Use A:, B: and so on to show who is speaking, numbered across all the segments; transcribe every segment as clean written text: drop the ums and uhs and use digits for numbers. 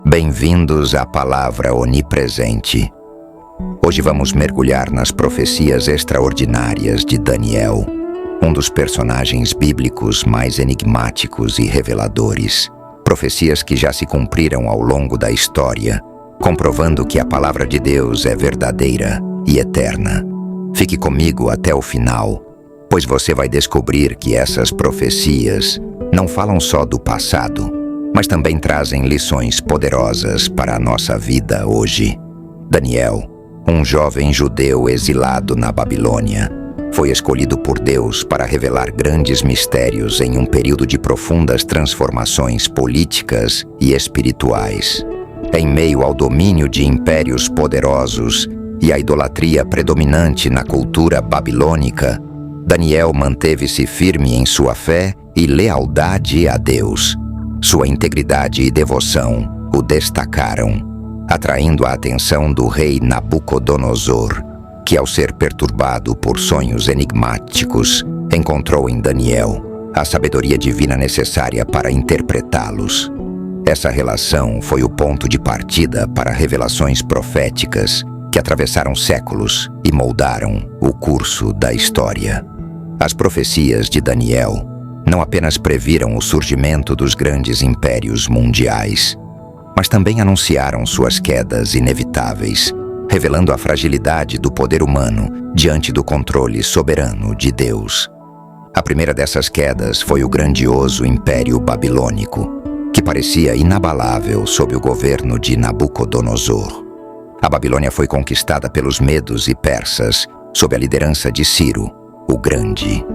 A: Bem-vindos à Palavra Onipresente. Hoje vamos mergulhar nas profecias extraordinárias de Daniel, um dos personagens bíblicos mais enigmáticos e reveladores. Profecias que já se cumpriram ao longo da história, comprovando que a Palavra de Deus é verdadeira e eterna. Fique comigo até o final, pois você vai descobrir que essas profecias não falam só do passado, mas também trazem lições poderosas para a nossa vida hoje. Daniel, um jovem judeu exilado na Babilônia, foi escolhido por Deus para revelar grandes mistérios em um período de profundas transformações políticas e espirituais. Em meio ao domínio de impérios poderosos e à idolatria predominante na cultura babilônica, Daniel manteve-se firme em sua fé e lealdade a Deus. Sua integridade e devoção o destacaram, atraindo a atenção do rei Nabucodonosor, que, ao ser perturbado por sonhos enigmáticos, encontrou em Daniel a sabedoria divina necessária para interpretá-los. Essa relação foi o ponto de partida para revelações proféticas que atravessaram séculos e moldaram o curso da história. As profecias de Daniel não apenas previram o surgimento dos grandes impérios mundiais, mas também anunciaram suas quedas inevitáveis, revelando a fragilidade do poder humano diante do controle soberano de Deus. A primeira dessas quedas foi o grandioso Império Babilônico, que parecia inabalável sob o governo de Nabucodonosor. A Babilônia foi conquistada pelos medos e persas sob a liderança de Ciro, o Grande.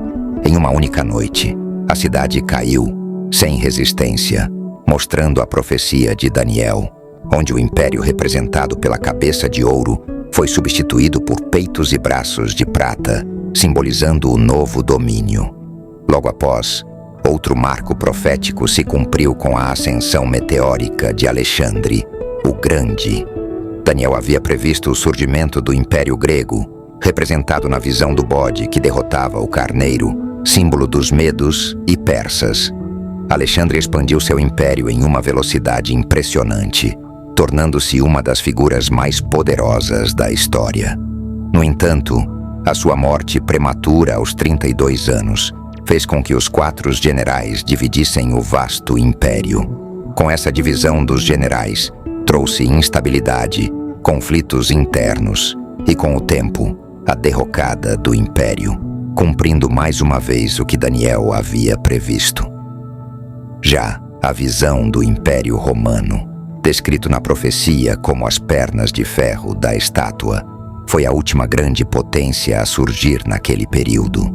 A: Em uma única noite, a cidade caiu, sem resistência, mostrando a profecia de Daniel, onde o império representado pela cabeça de ouro foi substituído por peitos e braços de prata, simbolizando o novo domínio. Logo após, outro marco profético se cumpriu com a ascensão meteórica de Alexandre, o Grande. Daniel havia previsto o surgimento do Império Grego, representado na visão do bode que derrotava o carneiro, símbolo dos medos e persas. Alexandre expandiu seu império em uma velocidade impressionante, tornando-se uma das figuras mais poderosas da história. No entanto, a sua morte prematura aos 32 anos fez com que os 4 generais dividissem o vasto império. Com essa divisão dos generais, trouxe instabilidade, conflitos internos e, com o tempo, a derrocada do império, cumprindo mais uma vez o que Daniel havia previsto. Já a visão do Império Romano, descrito na profecia como as pernas de ferro da estátua, foi a última grande potência a surgir naquele período.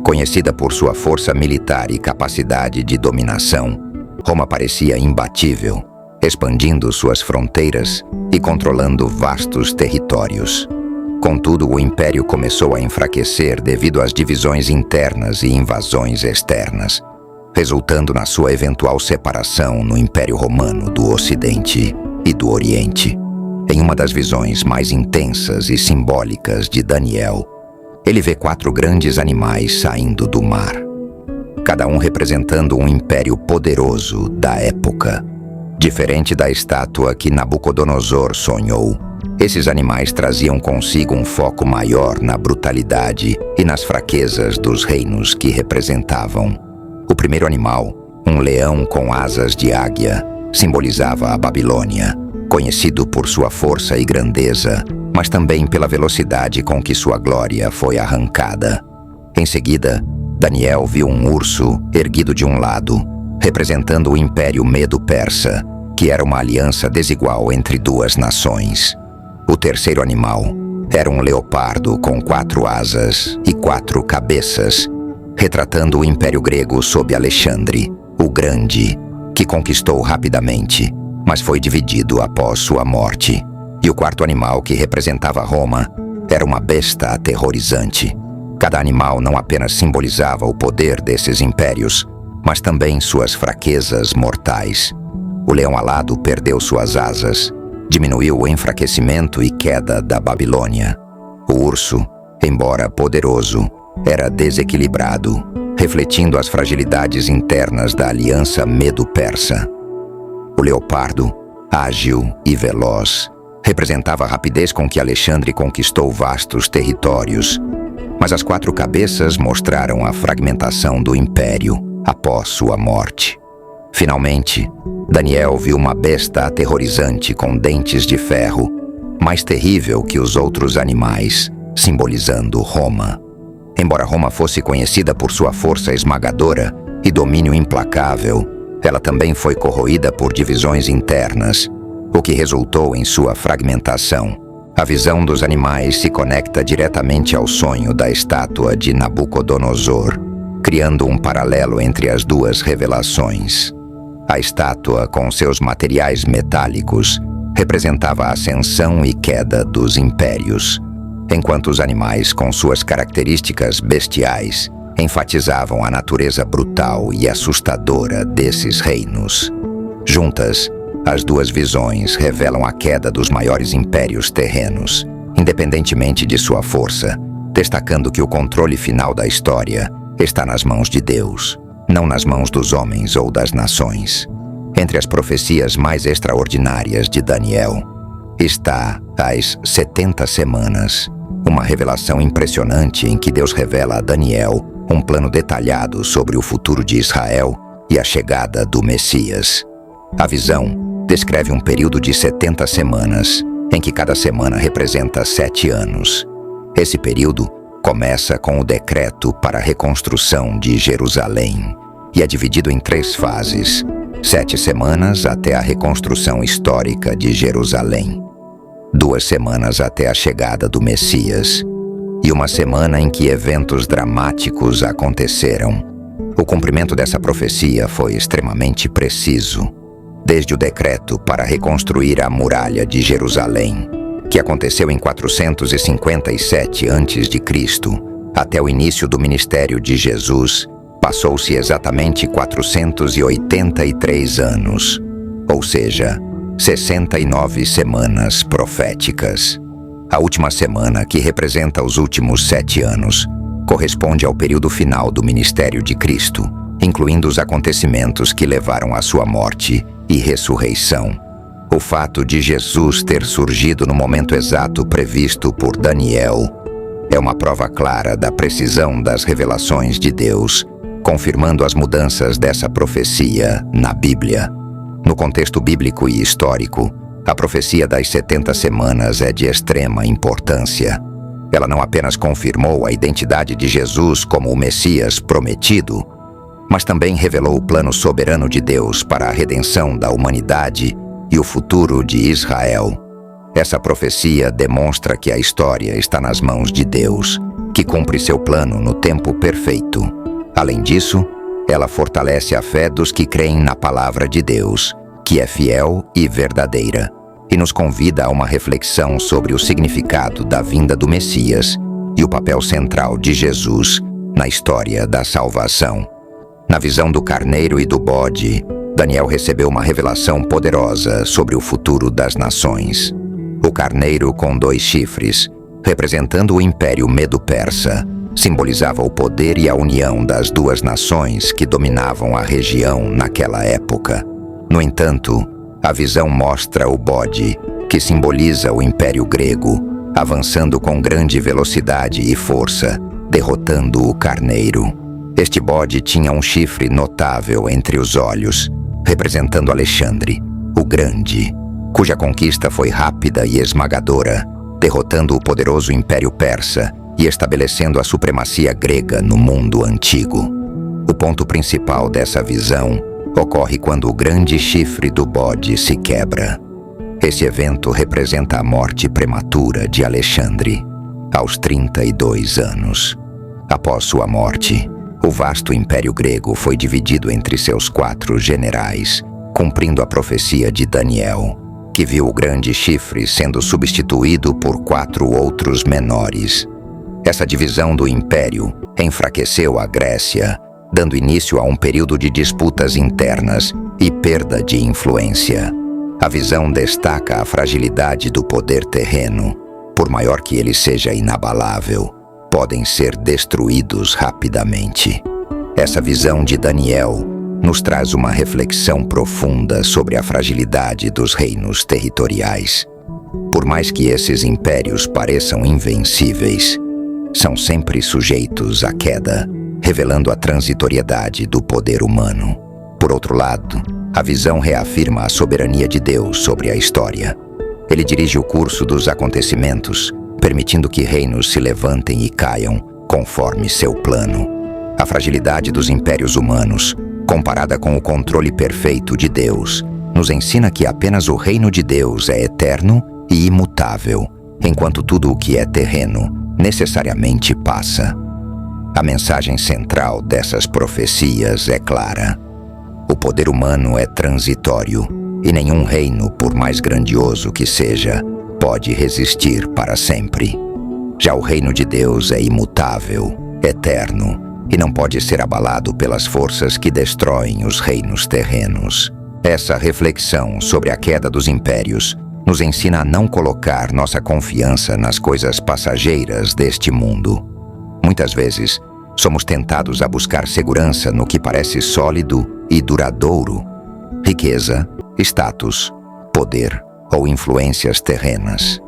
A: Conhecida por sua força militar e capacidade de dominação, Roma parecia imbatível, expandindo suas fronteiras e controlando vastos territórios. Contudo, o império começou a enfraquecer devido às divisões internas e invasões externas, resultando na sua eventual separação no Império Romano do Ocidente e do Oriente. Em uma das visões mais intensas e simbólicas de Daniel, ele vê 4 grandes animais saindo do mar, cada um representando um império poderoso da época. Diferente da estátua que Nabucodonosor sonhou, esses animais traziam consigo um foco maior na brutalidade e nas fraquezas dos reinos que representavam. O primeiro animal, um leão com asas de águia, simbolizava a Babilônia, conhecido por sua força e grandeza, mas também pela velocidade com que sua glória foi arrancada. Em seguida, Daniel viu um urso erguido de um lado, representando o Império Medo-Persa, que era uma aliança desigual entre 2 nações. O terceiro animal era um leopardo com 4 asas e 4 cabeças, retratando o Império Grego sob Alexandre, o Grande, que conquistou rapidamente, mas foi dividido após sua morte. E o quarto animal, que representava Roma, era uma besta aterrorizante. Cada animal não apenas simbolizava o poder desses impérios, mas também suas fraquezas mortais. O leão alado perdeu suas asas, diminuiu o enfraquecimento e queda da Babilônia. O urso, embora poderoso, era desequilibrado, refletindo as fragilidades internas da aliança Medo-Persa. O leopardo, ágil e veloz, representava a rapidez com que Alexandre conquistou vastos territórios. Mas as 4 cabeças mostraram a fragmentação do império após sua morte. Finalmente, Daniel viu uma besta aterrorizante com dentes de ferro, mais terrível que os outros animais, simbolizando Roma. Embora Roma fosse conhecida por sua força esmagadora e domínio implacável, ela também foi corroída por divisões internas, o que resultou em sua fragmentação. A visão dos animais se conecta diretamente ao sonho da estátua de Nabucodonosor, criando um paralelo entre as 2 revelações. A estátua, com seus materiais metálicos, representava a ascensão e queda dos impérios, enquanto os animais, com suas características bestiais, enfatizavam a natureza brutal e assustadora desses reinos. Juntas, as 2 visões revelam a queda dos maiores impérios terrenos, independentemente de sua força, destacando que o controle final da história está nas mãos de Deus, não nas mãos dos homens ou das nações. Entre as profecias mais extraordinárias de Daniel está as 70 semanas, uma revelação impressionante em que Deus revela a Daniel um plano detalhado sobre o futuro de Israel e a chegada do Messias. A visão descreve um período de 70 semanas, em que cada semana representa 7 anos. Esse período começa com o decreto para a reconstrução de Jerusalém e é dividido em 3 fases: 7 semanas até a reconstrução histórica de Jerusalém, 2 semanas até a chegada do Messias e 1 semana em que eventos dramáticos aconteceram. O cumprimento dessa profecia foi extremamente preciso, desde o decreto para reconstruir a muralha de Jerusalém, que aconteceu em 457 a.C., até o início do ministério de Jesus, passou-se exatamente 483 anos, ou seja, 69 semanas proféticas. A última semana, que representa os últimos 7 anos, corresponde ao período final do ministério de Cristo, incluindo os acontecimentos que levaram à sua morte e ressurreição. O fato de Jesus ter surgido no momento exato previsto por Daniel é uma prova clara da precisão das revelações de Deus, confirmando as mudanças dessa profecia na Bíblia. No contexto bíblico e histórico, a profecia das 70 semanas é de extrema importância. Ela não apenas confirmou a identidade de Jesus como o Messias prometido, mas também revelou o plano soberano de Deus para a redenção da humanidade e o futuro de Israel. Essa profecia demonstra que a história está nas mãos de Deus, que cumpre seu plano no tempo perfeito. Além disso, ela fortalece a fé dos que creem na palavra de Deus, que é fiel e verdadeira, e nos convida a uma reflexão sobre o significado da vinda do Messias e o papel central de Jesus na história da salvação. Na visão do carneiro e do bode, Daniel recebeu uma revelação poderosa sobre o futuro das nações. O carneiro com 2 chifres, representando o Império Medo-Persa, simbolizava o poder e a união das 2 nações que dominavam a região naquela época. No entanto, a visão mostra o bode, que simboliza o Império Grego, avançando com grande velocidade e força, derrotando o carneiro. Este bode tinha um chifre notável entre os olhos, representando Alexandre, o Grande, cuja conquista foi rápida e esmagadora, derrotando o poderoso Império Persa e estabelecendo a supremacia grega no mundo antigo. O ponto principal dessa visão ocorre quando o grande chifre do bode se quebra. Esse evento representa a morte prematura de Alexandre, aos 32 anos. Após sua morte, o vasto Império Grego foi dividido entre seus 4 generais, cumprindo a profecia de Daniel, que viu o grande chifre sendo substituído por 4 outros menores. Essa divisão do império enfraqueceu a Grécia, dando início a um período de disputas internas e perda de influência. A visão destaca a fragilidade do poder terreno. Por maior que ele seja inabalável, podem ser destruídos rapidamente. Essa visão de Daniel nos traz uma reflexão profunda sobre a fragilidade dos reinos territoriais. Por mais que esses impérios pareçam invencíveis, são sempre sujeitos à queda, revelando a transitoriedade do poder humano. Por outro lado, a visão reafirma a soberania de Deus sobre a história. Ele dirige o curso dos acontecimentos, permitindo que reinos se levantem e caiam conforme seu plano. A fragilidade dos impérios humanos, comparada com o controle perfeito de Deus, nos ensina que apenas o reino de Deus é eterno e imutável, enquanto tudo o que é terreno necessariamente passa. A mensagem central dessas profecias é clara. O poder humano é transitório, e nenhum reino, por mais grandioso que seja, pode resistir para sempre. Já o reino de Deus é imutável, eterno, e não pode ser abalado pelas forças que destroem os reinos terrenos. Essa reflexão sobre a queda dos impérios nos ensina a não colocar nossa confiança nas coisas passageiras deste mundo. Muitas vezes, somos tentados a buscar segurança no que parece sólido e duradouro: riqueza, status, poder ou influências terrenas.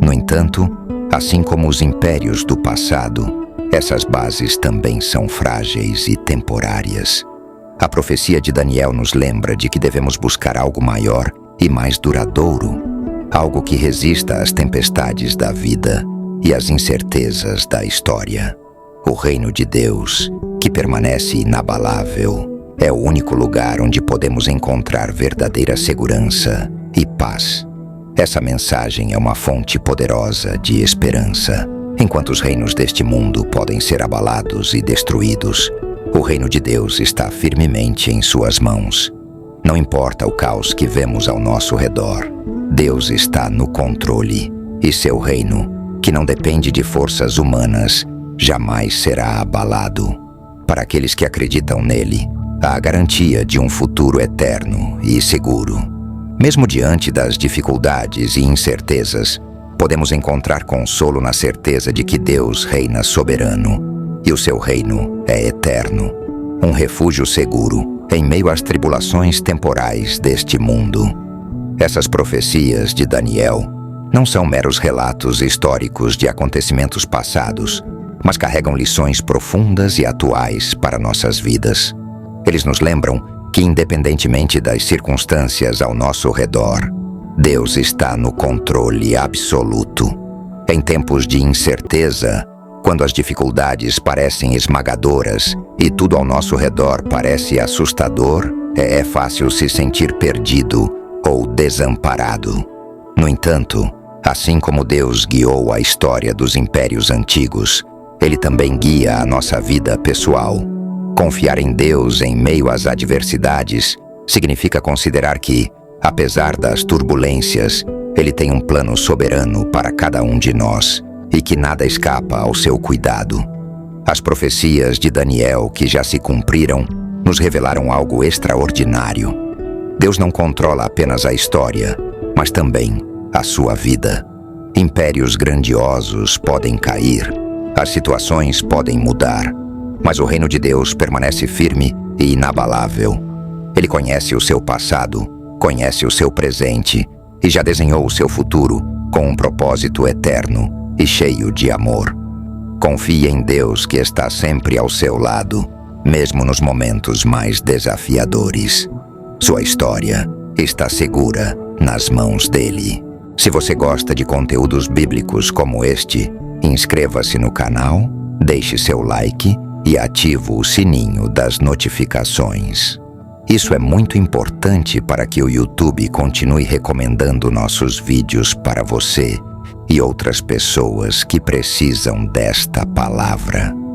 A: No entanto, assim como os impérios do passado, essas bases também são frágeis e temporárias. A profecia de Daniel nos lembra de que devemos buscar algo maior e mais duradouro, algo que resista às tempestades da vida e às incertezas da história. O reino de Deus, que permanece inabalável, é o único lugar onde podemos encontrar verdadeira segurança e paz. Essa mensagem é uma fonte poderosa de esperança. Enquanto os reinos deste mundo podem ser abalados e destruídos, o reino de Deus está firmemente em suas mãos. Não importa o caos que vemos ao nosso redor, Deus está no controle, e seu reino, que não depende de forças humanas, jamais será abalado. Para aqueles que acreditam nele, há a garantia de um futuro eterno e seguro. Mesmo diante das dificuldades e incertezas, podemos encontrar consolo na certeza de que Deus reina soberano, e o seu reino é eterno, um refúgio seguro em meio às tribulações temporais deste mundo. Essas profecias de Daniel não são meros relatos históricos de acontecimentos passados, mas carregam lições profundas e atuais para nossas vidas. Eles nos lembram que, independentemente das circunstâncias ao nosso redor, Deus está no controle absoluto. Em tempos de incerteza, quando as dificuldades parecem esmagadoras e tudo ao nosso redor parece assustador, é fácil se sentir perdido ou desamparado. No entanto, assim como Deus guiou a história dos impérios antigos, Ele também guia a nossa vida pessoal. Confiar em Deus em meio às adversidades significa considerar que, apesar das turbulências, Ele tem um plano soberano para cada um de nós e que nada escapa ao seu cuidado. As profecias de Daniel que já se cumpriram nos revelaram algo extraordinário. Deus não controla apenas a história, mas também a sua vida. Impérios grandiosos podem cair, as situações podem mudar, mas o reino de Deus permanece firme e inabalável. Ele conhece o seu passado, conhece o seu presente e já desenhou o seu futuro com um propósito eterno e cheio de amor. Confie em Deus, que está sempre ao seu lado, mesmo nos momentos mais desafiadores. Sua história está segura nas mãos dele. Se você gosta de conteúdos bíblicos como este, inscreva-se no canal, deixe seu like e ative o sininho das notificações. Isso é muito importante para que o YouTube continue recomendando nossos vídeos para você e outras pessoas que precisam desta palavra.